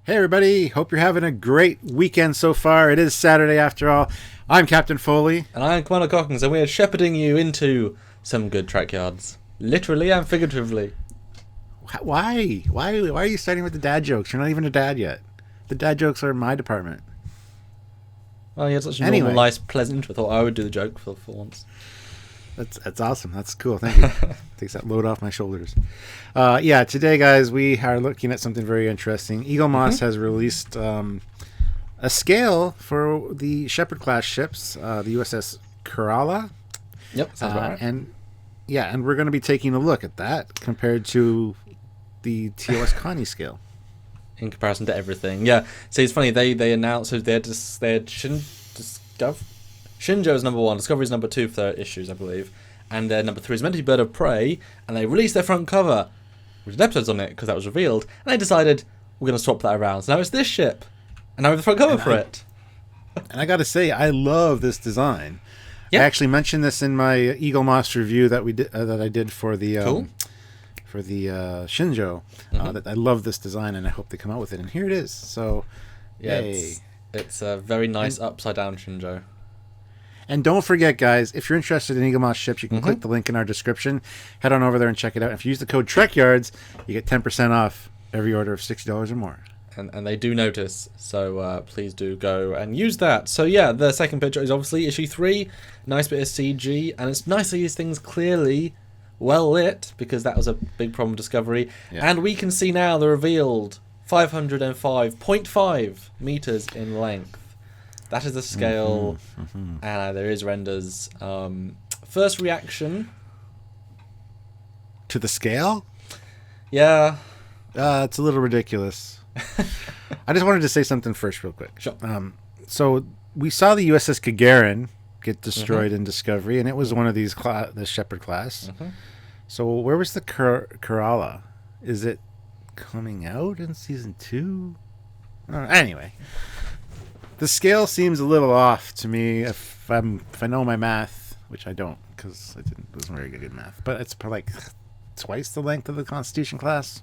Hey everybody, hope you're having a great weekend so far. It is Saturday after all. I'm Captain Foley. And I'm Commander Cockins, and we are shepherding you into some good Trekyards. Literally and figuratively. Why? Why are you starting with the dad jokes? You're not even a dad yet. The dad jokes are in my department. Well, you had such a normal, nice, pleasant intro. I thought I would do the joke for once. That's awesome. That's cool. Thank you. Takes that load off my shoulders. Today, guys, we are looking at something very interesting. Eagle Moss has released a scale for the Shepard class ships, the USS Kerala. Yep, sounds about right. And we're going to be taking a look at that compared to the TOS Connie scale. In comparison to everything, yeah. So it's funny, they announced they had Shinjo is number 1, Discovery is number 2 for their issues, I believe, and their number 3 is meant to be Bird of Prey, and they released their front cover, which had episodes on it because that was revealed, and they decided we're going to swap that around. So now it's this ship, and now we have the front cover for it. And I got to say, I love this design. Yeah. I actually mentioned this in my Eagle Moss review that we did that I did for the Shinjo. That I love this design, and I hope they come out with it. And here it is. So, yeah, yay. It's a very nice upside down Shinjo. And don't forget, guys, if you're interested in Eagle Moss ships, you can click the link in our description. Head on over there and check it out. If you use the code Trekyards, you get 10% off every order of $60 or more. And they do notice, so please do go and use that. So yeah, the second picture is obviously issue 3. Nice bit of CG, and it's nice to use things clearly well lit, because that was a big problem with Discovery. Yeah. And we can see now the revealed 505.5 meters in length. That is the scale, and there is renders. First reaction to the scale? Yeah. It's a little ridiculous. I just wanted to say something first real quick. Sure. So we saw the USS Gagarin get destroyed in Discovery, and it was one of these the Shepard class. So where was the Kerala? Is it coming out in season 2? Anyway, the scale seems a little off to me if I know my math, which I don't because I wasn't very good at math. But it's like twice the length of the Constitution class.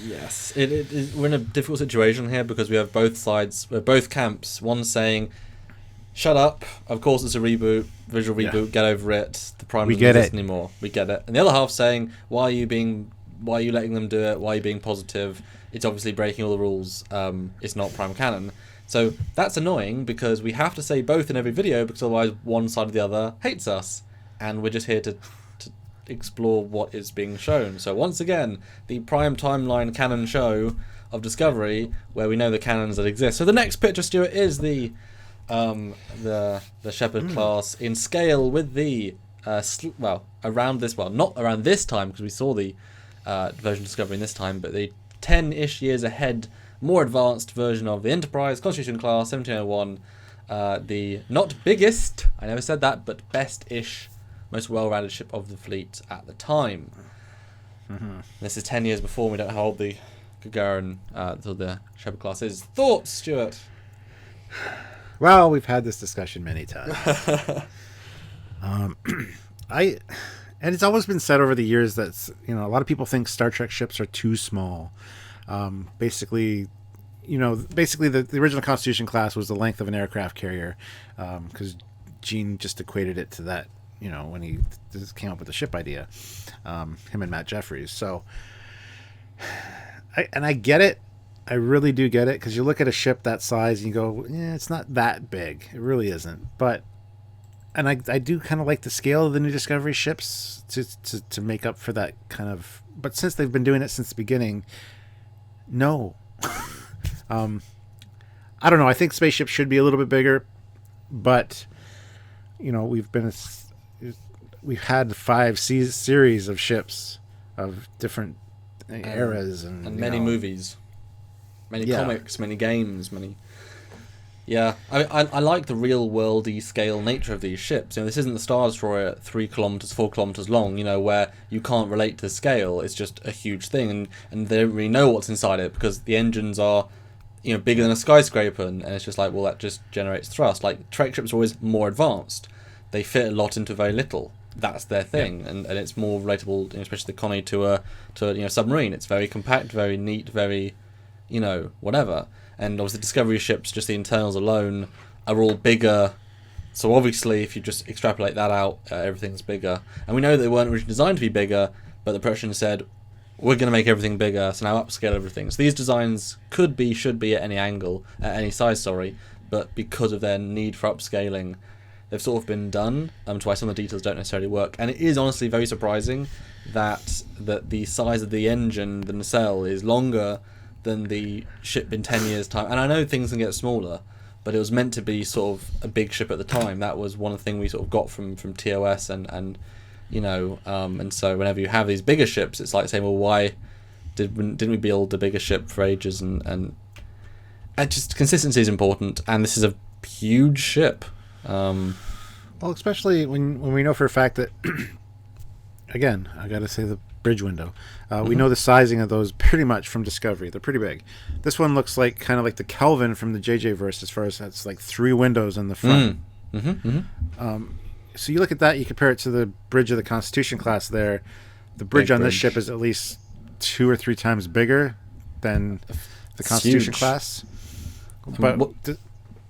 Yes, we're in a difficult situation here because we have both sides, both camps. One saying, "Shut up! Of course it's a reboot, visual reboot. Get over it. The Prime doesn't exist anymore. We get it." And the other half saying, "Why are you letting them do it? Why are you being positive? It's obviously breaking all the rules. It's not Prime canon." So that's annoying because we have to say both in every video because otherwise one side or the other hates us, and we're just here to explore what is being shown. So once again, the Prime timeline canon show of Discovery, where we know the canons that exist. So the next picture, Stuart, is the Shepard class in scale with the not around this time because we saw the version of Discovery in this time, but the 10-ish years ahead, more advanced version of the Enterprise Constitution class 1701, the not biggest, I never said that, but best-ish, most well-rounded ship of the fleet at the time. This is 10 years before, we don't know how old the Gagarin, the Shepard class is. Thoughts, Stuart? Well, we've had this discussion many times. And it's always been said over the years that a lot of people think Star Trek ships are too small. Basically the original Constitution class was the length of an aircraft carrier, because Gene just equated it to that. When he came up with the ship idea, him and Matt Jeffries. So, I get it. I really do get it, because you look at a ship that size and you go, it's not that big. It really isn't. But, and I do kind of like the scale of the new Discovery ships to make up for that kind of. But since they've been doing it since the beginning, no. I don't know. I think spaceships should be a little bit bigger, but we've had 5 series of ships of different eras and many movies, many comics, many games, many. Yeah, I like the real worldy scale nature of these ships. This isn't the Star Destroyer 3 kilometers, 4 kilometers long. Where you can't relate to the scale. It's just a huge thing, and they don't really know what's inside it because the engines are, bigger than a skyscraper, and it's just like, well, that just generates thrust. Like Trek ships are always more advanced. They fit a lot into very little. That's their thing, and it's more relatable, especially the Connie to a submarine. It's very compact, very neat, very whatever. And obviously Discovery ships, just the internals alone, are all bigger. So obviously, if you just extrapolate that out, everything's bigger. And we know that they weren't originally designed to be bigger, but the production said, we're going to make everything bigger, so now upscale everything. So these designs should be at any angle, at any size, but because of their need for upscaling, they've sort of been done, to why some of the details don't necessarily work. And it is honestly very surprising that the size of the engine, the nacelle, is longer than the ship in 10 years' time. And I know things can get smaller, but it was meant to be sort of a big ship at the time. That was one of the things we sort of got from TOS and so whenever you have these bigger ships, it's like saying, well, why didn't we build a bigger ship for ages? And just consistency is important, and this is a huge ship. Well, especially when we know for a fact that, again, I got to say the bridge window. We know the sizing of those pretty much from Discovery. They're pretty big. This one looks like kind of like the Kelvin from the JJ verse, as far as that's like 3 windows in the front. So you look at that, you compare it to the bridge of the Constitution class there. The bridge on this ship is at least 2 or 3 times bigger than the Constitution class. But the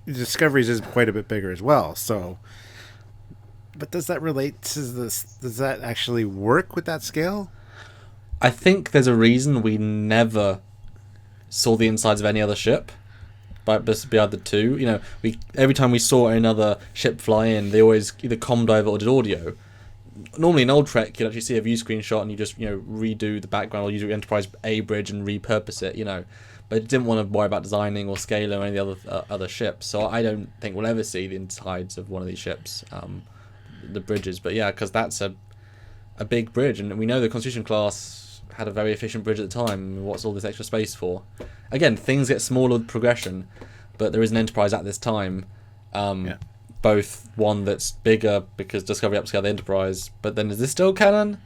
Discovery's is quite a bit bigger as well. So, but does that relate to this? Does that actually work with that scale? I think there's a reason we never saw the insides of any other ship, but beyond the 2. Every time we saw another ship fly in, they always either commed over or did audio. Normally in old Trek, you'd actually see a view screen shot and you just redo the background or use your Enterprise A bridge and repurpose it. But it didn't want to worry about designing or scaling or any of the other ships. So I don't think we'll ever see the insides of one of these ships, the bridges. But yeah, because that's a big bridge, and we know the Constitution class had a very efficient bridge at the time. What's all this extra space for? Again, things get smaller with progression, but there is an Enterprise at this time. Both one that's bigger because Discovery upscaled the Enterprise, but then is this still canon?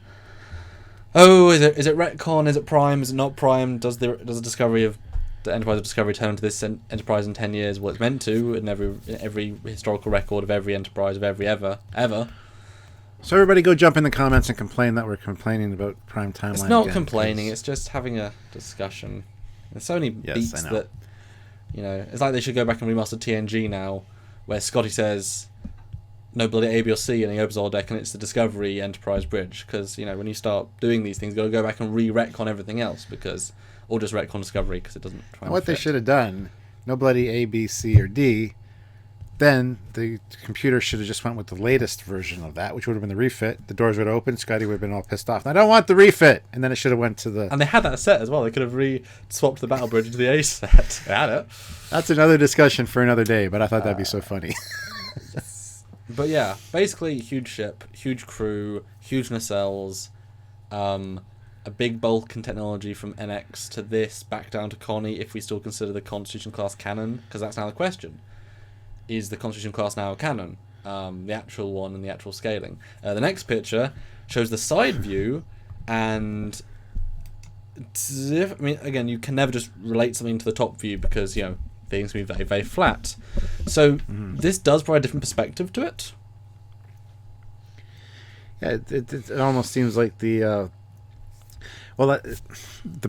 Oh, is it retcon? Is it Prime? Is it not Prime? Does the Discovery of the Enterprise of Discovery turn into this Enterprise in 10 years? Well, it's meant to in every historical record of every Enterprise of every ever. So everybody go jump in the comments and complain that we're complaining about Prime Timeline. It's not complaining, it's just having a discussion. There's so many beats that, it's like they should go back and remaster TNG now, where Scotty says, no bloody A, B, or C, and he opens all deck, and it's the Discovery Enterprise bridge. Because, when you start doing these things, you've got to go back and re-retcon everything else, or just retcon Discovery, because it doesn't try. What they should have done, no bloody A, B, C, or D, then the computer should have just went with the latest version of that, which would have been the refit. The doors would have opened. Scotty would have been all pissed off. I don't want the refit. And then it should have went to the... And they had that set as well. They could have swapped the battle bridge into the A set. They had it. That's another discussion for another day, but I thought that'd be so funny. But yeah, basically huge ship, huge crew, huge nacelles, a big bulk in technology from NX to this, back down to Connie, if we still consider the Constitution class canon, because that's now the question. Is the Constitution class now canon? The actual one and the actual scaling. The next picture shows the side view, and again, you can never just relate something to the top view because things can be very, very flat. So this does provide a different perspective to it. Yeah, it almost seems like the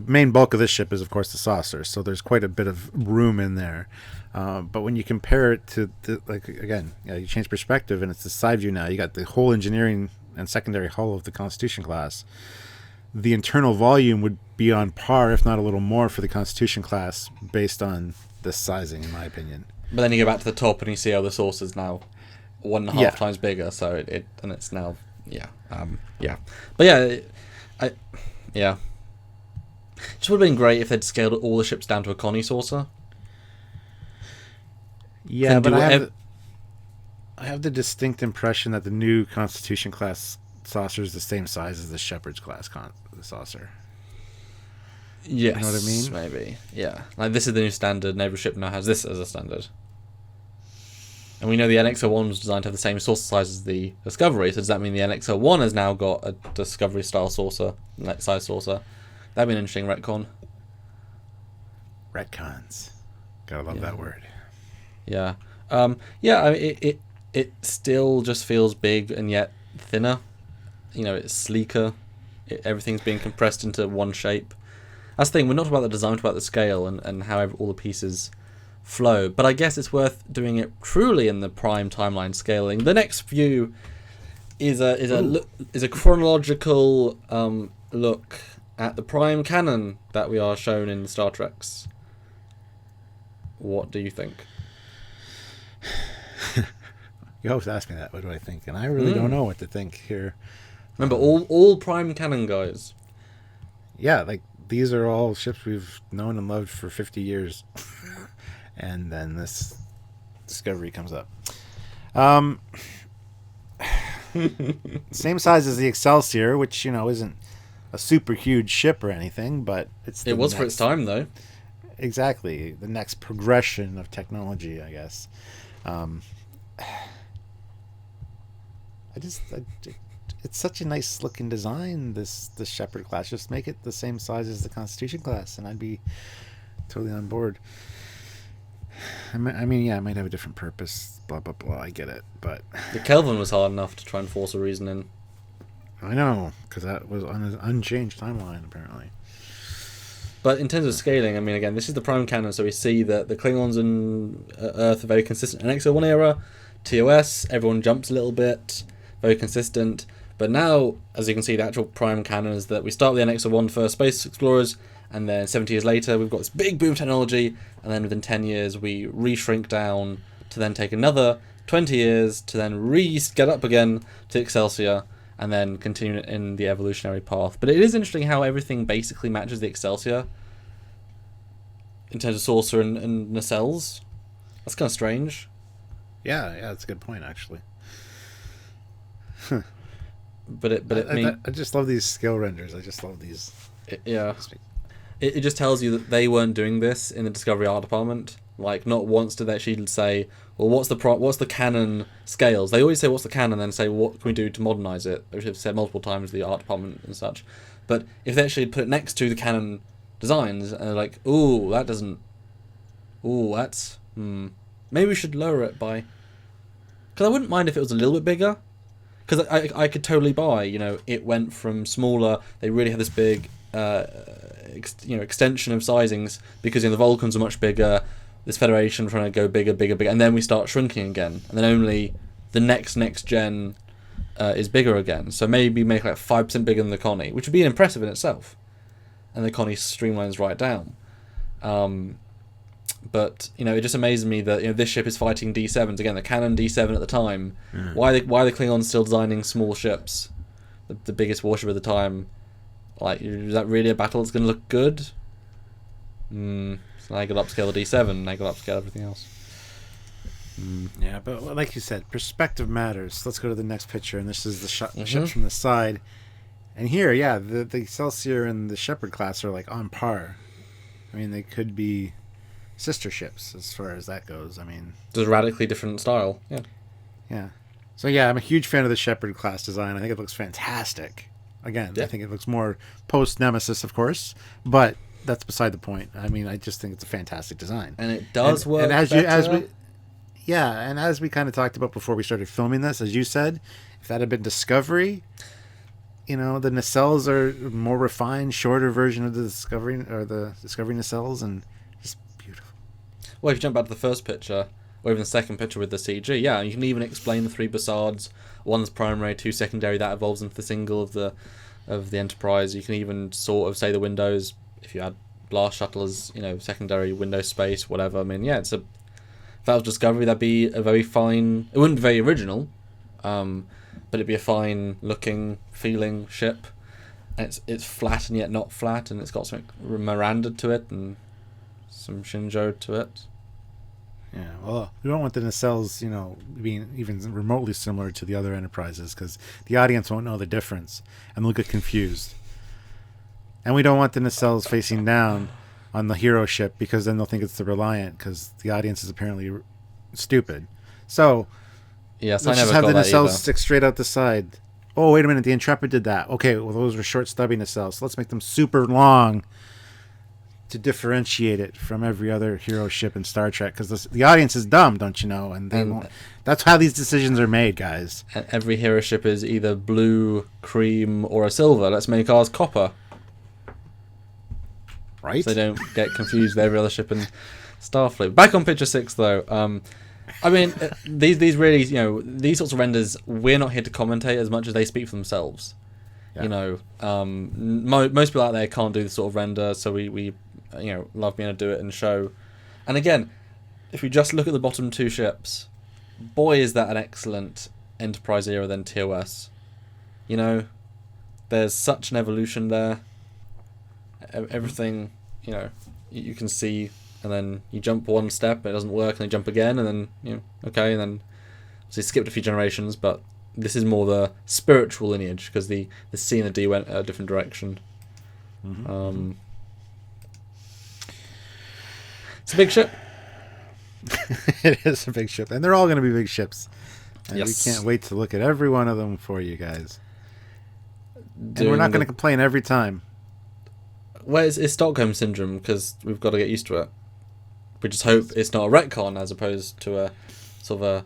main bulk of this ship is, of course, the saucer. So there's quite a bit of room in there. But when you compare it to, you change perspective, and it's the side view now. You got the whole engineering and secondary hull of the Constitution class. The internal volume would be on par, if not a little more, for the Constitution class based on this sizing, in my opinion. But then you go back to the top and you see how the saucer's is now 1.5 times bigger. So it's now But yeah. It just would have been great if they'd scaled all the ships down to a Connie saucer. Yeah, but I have the distinct impression that the new Constitution class saucer is the same size as the Shepard's class saucer. Yes, you know what I mean? Maybe. Yeah, like this is the new standard, and every ship now has this as a standard. And we know the NX-01 was designed to have the same saucer size as the Discovery, so does that mean the NX-01 has now got a Discovery-style saucer, size saucer? That'd be an interesting retcon. Retcons. Gotta love that word. Yeah. I mean, it still just feels big and yet thinner. It's sleeker. Everything's being compressed into one shape. That's the thing. We're not about the design, we're about the scale and how all the pieces flow. But I guess it's worth doing it truly in the prime timeline scaling. The next view is a chronological look at the prime canon that we are shown in the Star Treks. What do you think? You always ask me that. What do I think? And I really don't know what to think here. Remember, all prime canon guys. Yeah, like these are all ships we've known and loved for 50 years. And then this Discovery comes up. Same size as the Excelsior, which, isn't a super huge ship or anything, but it was for its time, though. Exactly. The next progression of technology, I guess. It's such a nice looking design, this Shepard class. Just make it the same size as the Constitution class, and I'd be totally on board. I mean, yeah, it might have a different purpose, blah, blah, blah, I get it, but... The Kelvin was hard enough to try and force a reason in. I know, because that was on an unchanged timeline, apparently. But in terms of scaling, I mean, again, this is the prime canon, so we see that the Klingons and Earth are very consistent. In XO1 era, TOS, everyone jumps a little bit, very consistent. But now, as you can see, the actual prime canon is that we start with the NX-01 first space explorers, and then 70 years later, we've got this big boom of technology, and then within 10 years, we re-shrink down to then take another 20 years to then get up again to Excelsior, and then continue in the evolutionary path. But it is interesting how everything basically matches the Excelsior in terms of saucer and nacelles. That's kind of strange. Yeah, that's a good point, actually. I just love these scale renders. I just love these. It just tells you that they weren't doing this in the Discovery art department. Like, not once did they actually say, well, what's the canon scales? They always say, what's the canon, and then say, what can we do to modernize it? Which they've said multiple times, the art department and such. But if they actually put it next to the canon designs, and they're like, ooh, that doesn't... Ooh, that's... Maybe we should lower it by... Because I wouldn't mind if it was a little bit bigger. Because I could totally buy, it went from smaller, they really had this big, extension of sizings, because the Vulcans are much bigger, this Federation trying to go bigger, and then we start shrinking again, and then only the next gen is bigger again. So maybe make like 5% bigger than the Connie, which would be impressive in itself. And the Connie streamlines right down. But it just amazes me that this ship is fighting D7s again, the canon D7 at the time. Why are the Klingons still designing small ships, the biggest warship at the time? Like, is that really a battle that's going to look good? So now you got to upscale the D7, now you got to upscale everything else. Yeah, but like you said, perspective matters. Let's go to the next picture, and this is the ships from the side. And here, the Excelsior and the Shepard class are like on par. I mean, they could be sister ships as far as that goes. I mean, there's a radically different style. Yeah. So I'm a huge fan of the Shepard class design. I think it looks fantastic. Again, I think it looks more post Nemesis, of course, but that's beside the point. I mean, I just think it's a fantastic design, and it does work. And as we kind of talked about before we started filming this, as you said, if that had been Discovery, the nacelles are more refined, shorter version of the Discovery nacelles, and well, if you jump back to the first picture, or even the second picture with the CG, you can even explain the three Bassards. One's primary, two secondary. That evolves into the single of the Enterprise. You can even sort of say the windows, if you add blast shuttle as secondary window space, whatever. I mean, if that was Discovery, that'd be a very fine. It wouldn't be very original, but it'd be a fine looking, feeling ship. And it's flat and yet not flat, and it's got some Miranda to it and some Shinjo to it. Yeah, well, we don't want the nacelles, being even remotely similar to the other Enterprises, because the audience won't know the difference and they'll get confused. And we don't want the nacelles facing down on the hero ship, because then they'll think it's the Reliant, because the audience is apparently stupid. So, let's just have the nacelles stick straight out the side. Oh, wait a minute, the Intrepid did that. Okay, well, those were short, stubby nacelles. So let's make them super long to differentiate it from every other hero ship in Star Trek, because the audience is dumb, don't you know? And they won't. That's how these decisions are made, guys. And every hero ship is either blue, cream, or a silver. Let's make ours copper. Right. So they don't get confused with every other ship in Starfleet. Back on picture 6, though. I mean, these really, these sorts of renders, we're not here to commentate as much as they speak for themselves. Yeah. Most people out there can't do this sort of render, so we love being able to do it and show. And again, if we just look at the bottom 2 ships, boy, is that an excellent Enterprise era than TOS. There's such an evolution there. Everything, you can see, and then you jump one step, it doesn't work, and then jump again, and then, okay, and then obviously skipped a few generations, but this is more the spiritual lineage, because the C and the D went a different direction. Mm-hmm. It's a big ship. It is a big ship, and they're all going to be big ships. And yes. We can't wait to look at every one of them for you guys. And we're not going to complain every time. Well, it's Stockholm Syndrome, because we've got to get used to it. We just hope it's not a retcon as opposed to a sort of a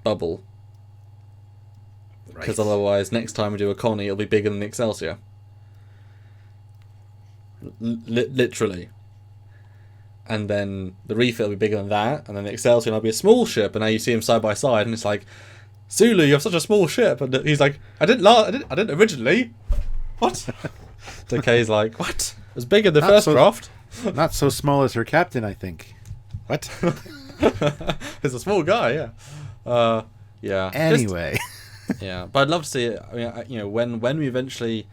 bubble. Because otherwise, next time we do a Connie, it'll be bigger than the Excelsior. Literally. And then the refit will be bigger than that, and then the Excelsior will be a small ship, and now you see them side by side, and it's like, Sulu, you have such a small ship, and he's like, I didn't originally. What? Takei's like, what? It was bigger than the first draft. Not so small as her captain, I think. What? He's a small guy, yeah. Yeah. Anyway. Yeah, but I'd love to see it. I mean, when we eventually,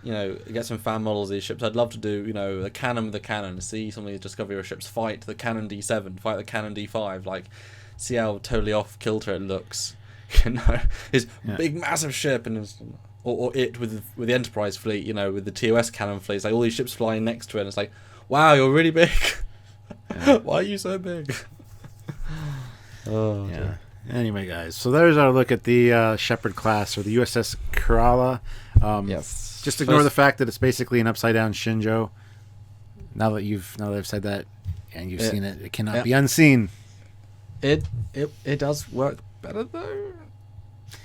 get some fan models of these ships, I'd love to do, the canon with the cannon, see some of these Discovery ships fight the Cannon D7, fight the Cannon D5, like, see how totally off kilter it looks. His big massive ship, and or it with the Enterprise fleet, with the TOS cannon fleet, it's like all these ships flying next to it, and it's like, wow, you're really big. Yeah. Why are you so big? Oh, yeah. Dear. Anyway, guys, so there's our look at the Shepard class, or the USS Kerala. Yes. Just ignore the fact that it's basically an upside down Shinjo. Now that I've said that, and you've seen it, it cannot be unseen. It does work better though.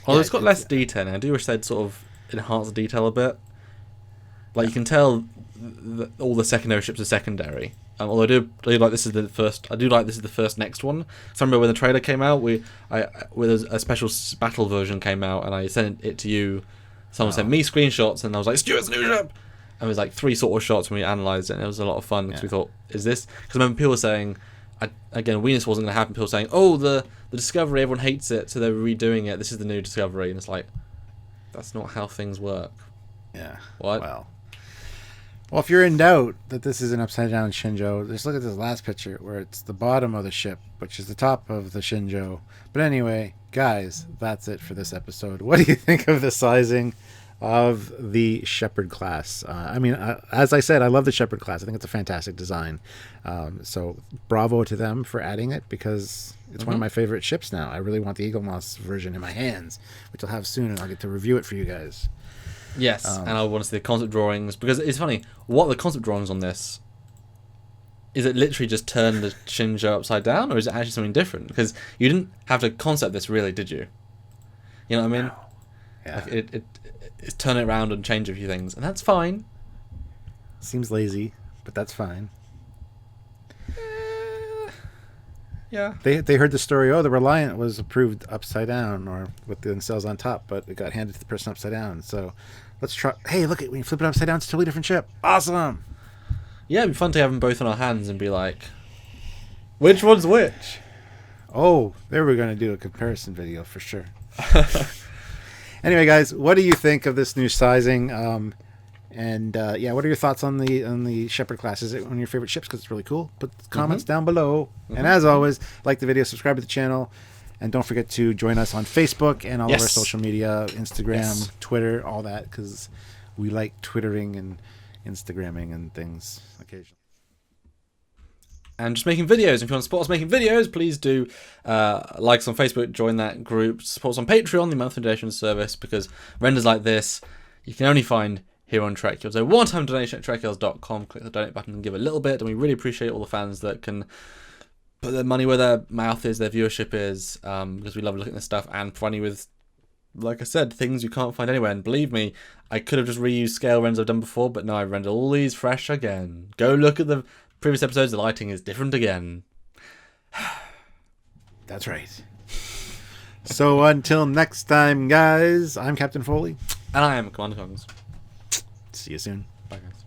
Well, it's got less detail. I do wish they'd sort of enhance the detail a bit. Like you can tell, all the secondary ships are secondary. Although I do like this is the first. I do like this is the first next one. So I remember when the trailer came out, with a special battle version came out, and I sent it to you. Someone sent me screenshots, and I was like, "Stuart's new ship." And it was like 3 sort of shots when we analysed it, and it was a lot of fun because we thought, "Is this?" Because I remember people were saying, again, Venus wasn't going to happen. People saying, "Oh, the Discovery, everyone hates it, so they're redoing it. This is the new Discovery," and it's like, that's not how things work. Yeah. What? Well, if you're in doubt that this is an upside-down Shinjo, just look at this last picture where it's the bottom of the ship, which is the top of the Shinjo. But anyway, guys, that's it for this episode. What do you think of the sizing of the Shepard class? As I said, I love the Shepard class. I think it's a fantastic design. So bravo to them for adding it, because it's one of my favorite ships now. I really want the Eagle Moss version in my hands, which I'll have soon, and I'll get to review it for you guys. Yes, and I want to see the concept drawings, because it's funny, what are the concept drawings on this? Is it literally just turn the Shinjo upside down, or is it actually something different? Because you didn't have to concept this really, did you? You know what I mean? Yeah. Like it's turn it around and change a few things, and that's fine. Seems lazy, but that's fine. Yeah. They heard the story, the Reliant was approved upside down, or with the nacelles on top, but it got handed to the person upside down. So let's try. Hey, look, when you flip it upside down, it's a totally different ship. Awesome. Yeah, it'd be fun to have them both in our hands and be like, which one's which? Oh, there we're going to do a comparison video for sure. Anyway, guys, what do you think of this new sizing? What are your thoughts on the Shepard class? Is it one of your favorite ships? Because it's really cool. Put comments down below. And as always, like the video, subscribe to the channel, and don't forget to join us on Facebook and all of our social media, Instagram, Twitter, all that, because we like twittering and Instagramming and things occasionally. And just making videos. If you want to support us making videos, please do like us on Facebook, join that group, support us on Patreon, the monthly donation service, because renders like this you can only find here on Trekyards. So one-time donation at trekyards.com, click the donate button and give a little bit, and we really appreciate all the fans that can put their money where their mouth is, their viewership is, because we love looking at this stuff and providing you with like I said, things you can't find anywhere. And believe me, I could have just reused scale renders I've done before, but no, I've rendered all these fresh again. Go look at the previous episodes. The lighting is different again. That's right. So until next time, guys, I'm Captain Foley. And I am Commander Coggins. See you soon. Bye, guys.